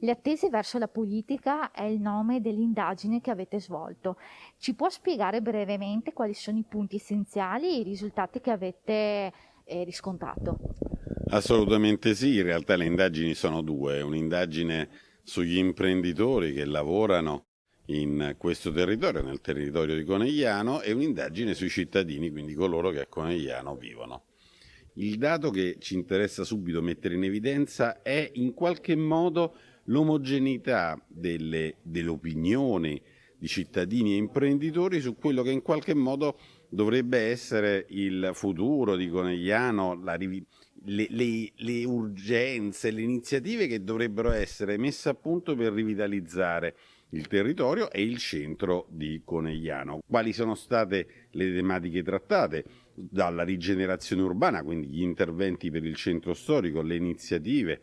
Le attese verso la politica è il nome dell'indagine che avete svolto. Ci può spiegare brevemente quali sono i punti essenziali e i risultati che avete riscontrato? Assolutamente sì, in realtà le indagini sono due, un'indagine sugli imprenditori che lavorano in questo territorio, nel territorio di Conegliano, e un'indagine sui cittadini, quindi coloro che a Conegliano vivono. Il dato che ci interessa subito mettere in evidenza è in qualche modo l'omogeneità delle opinioni di cittadini e imprenditori su quello che in qualche modo dovrebbe essere il futuro di Conegliano, le urgenze, le iniziative che dovrebbero essere messe a punto per rivitalizzare il territorio e il centro di Conegliano. Quali sono state le tematiche trattate? Dalla rigenerazione urbana, quindi gli interventi per il centro storico, le iniziative,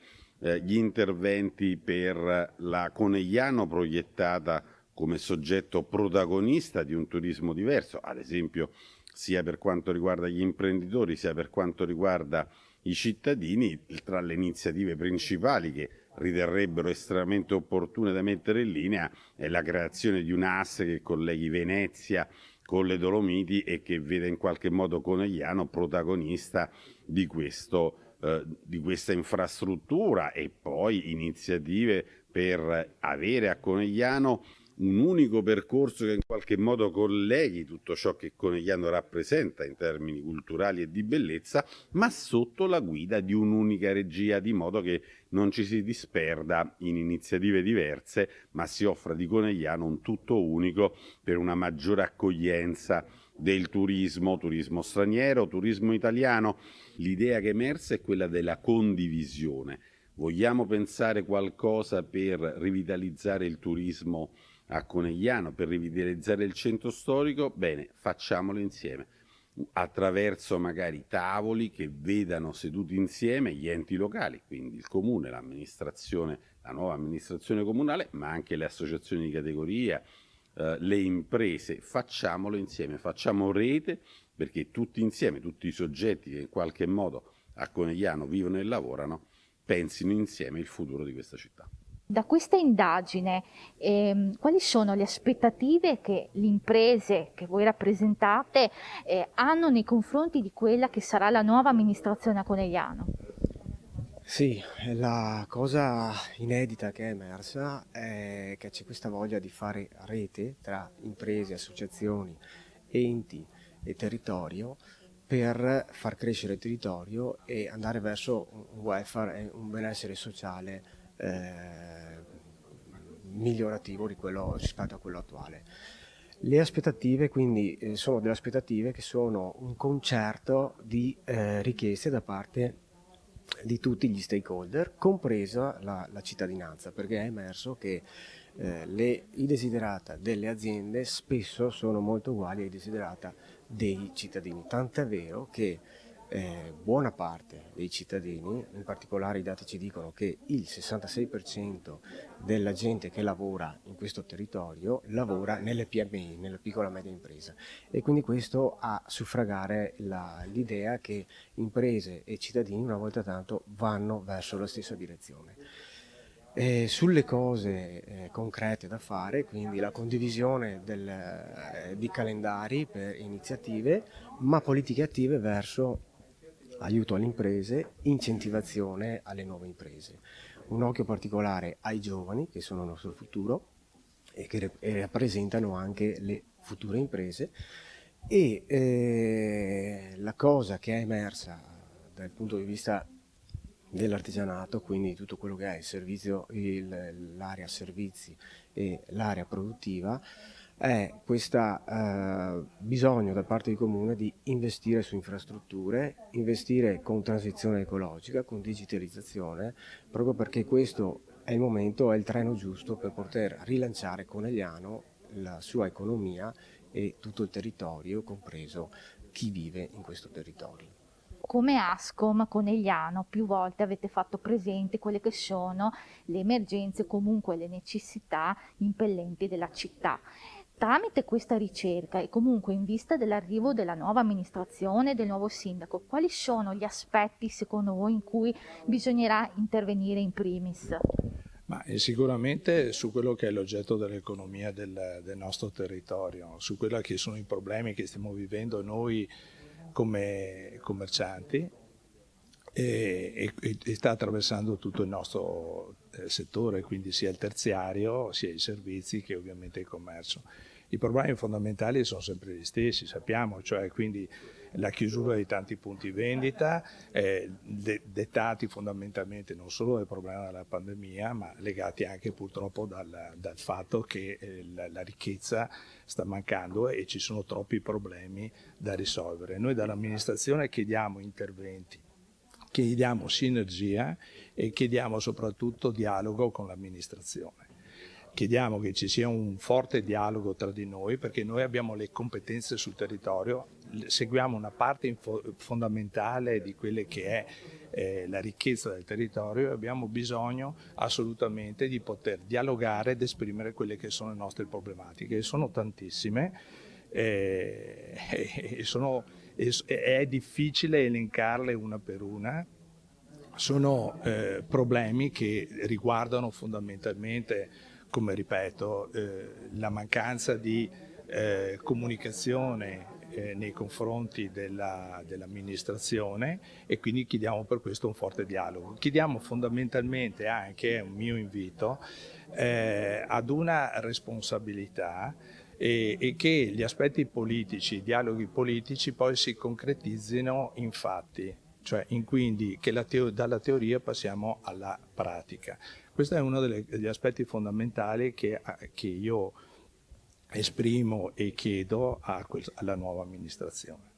gli interventi per la Conegliano proiettata come soggetto protagonista di un turismo diverso, ad esempio sia per quanto riguarda gli imprenditori sia per quanto riguarda i cittadini. Tra le iniziative principali che riterrebbero estremamente opportune da mettere in linea è la creazione di un asse che colleghi Venezia con le Dolomiti e che vede in qualche modo Conegliano protagonista di questa infrastruttura, e poi iniziative per avere a Conegliano un unico percorso che in qualche modo colleghi tutto ciò che Conegliano rappresenta in termini culturali e di bellezza, ma sotto la guida di un'unica regia, di modo che non ci si disperda in iniziative diverse, ma si offra di Conegliano un tutto unico per una maggiore accoglienza del turismo straniero, turismo italiano. L'idea che è emersa è quella della condivisione. Vogliamo pensare qualcosa per rivitalizzare il turismo a Conegliano, per rivitalizzare il centro storico? Bene, facciamolo insieme, attraverso magari tavoli che vedano seduti insieme gli enti locali, quindi il comune, l'amministrazione, la nuova amministrazione comunale, ma anche le associazioni di categoria, le imprese. Facciamolo insieme, facciamo rete, perché tutti insieme, tutti i soggetti che in qualche modo a Conegliano vivono e lavorano, pensino insieme il futuro di questa città. Da questa indagine, quali sono le aspettative che le imprese che voi rappresentate hanno nei confronti di quella che sarà la nuova amministrazione a Conegliano? Sì, la cosa inedita che è emersa è che c'è questa voglia di fare rete tra imprese, associazioni, enti e territorio per far crescere il territorio e andare verso un welfare e un benessere sociale migliorativo rispetto a quello attuale. Le aspettative quindi sono delle aspettative che sono un concerto di richieste da parte di tutti gli stakeholder, compresa la cittadinanza, perché è emerso che i desiderata delle aziende spesso sono molto uguali ai desiderata dei cittadini, tant'è vero che buona parte dei cittadini, in particolare i dati ci dicono che il 66% della gente che lavora in questo territorio lavora nelle PMI, nella piccola e media impresa, e quindi questo a suffragare l'idea che imprese e cittadini una volta tanto vanno verso la stessa direzione. Sulle cose concrete da fare, quindi la condivisione di calendari per iniziative, ma politiche attive verso aiuto alle imprese, incentivazione alle nuove imprese. Un occhio particolare ai giovani, che sono il nostro futuro e che rappresentano anche le future imprese, e la cosa che è emersa dal punto di vista dell'artigianato, quindi tutto quello che è il servizio, l'area servizi e l'area produttiva, è questo bisogno da parte del comune di investire su infrastrutture, investire con transizione ecologica, con digitalizzazione, proprio perché questo è il momento, è il treno giusto per poter rilanciare Conegliano, la sua economia e tutto il territorio, compreso chi vive in questo territorio. Come Ascom Conegliano più volte avete fatto presente quelle che sono le emergenze o comunque le necessità impellenti della città. Tramite questa ricerca e comunque in vista dell'arrivo della nuova amministrazione e del nuovo sindaco, quali sono gli aspetti secondo voi in cui bisognerà intervenire in primis? Ma sicuramente su quello che è l'oggetto dell'economia del nostro territorio, su quelli che sono i problemi che stiamo vivendo noi come commercianti e sta attraversando tutto il nostro settore, quindi sia il terziario, sia i servizi che ovviamente il commercio. I problemi fondamentali sono sempre gli stessi, sappiamo, cioè quindi la chiusura di tanti punti vendita, dettati fondamentalmente non solo dal problema della pandemia, ma legati anche purtroppo dal fatto che la ricchezza sta mancando e ci sono troppi problemi da risolvere. Noi dall'amministrazione chiediamo interventi, chiediamo sinergia e chiediamo soprattutto dialogo con l'amministrazione. Chiediamo che ci sia un forte dialogo tra di noi perché noi abbiamo le competenze sul territorio, seguiamo una parte fondamentale di quelle che è la ricchezza del territorio e abbiamo bisogno assolutamente di poter dialogare ed esprimere quelle che sono le nostre problematiche. Sono tantissime, è difficile elencarle una per una. Sono problemi che riguardano fondamentalmente, come ripeto, la mancanza di comunicazione nei confronti dell'amministrazione e quindi chiediamo per questo un forte dialogo. Chiediamo fondamentalmente anche, è un mio invito, ad una responsabilità e che gli aspetti politici, i dialoghi politici poi si concretizzino in fatti, cioè quindi che dalla teoria passiamo alla pratica. Questo è uno degli aspetti fondamentali che io esprimo e chiedo alla nuova amministrazione.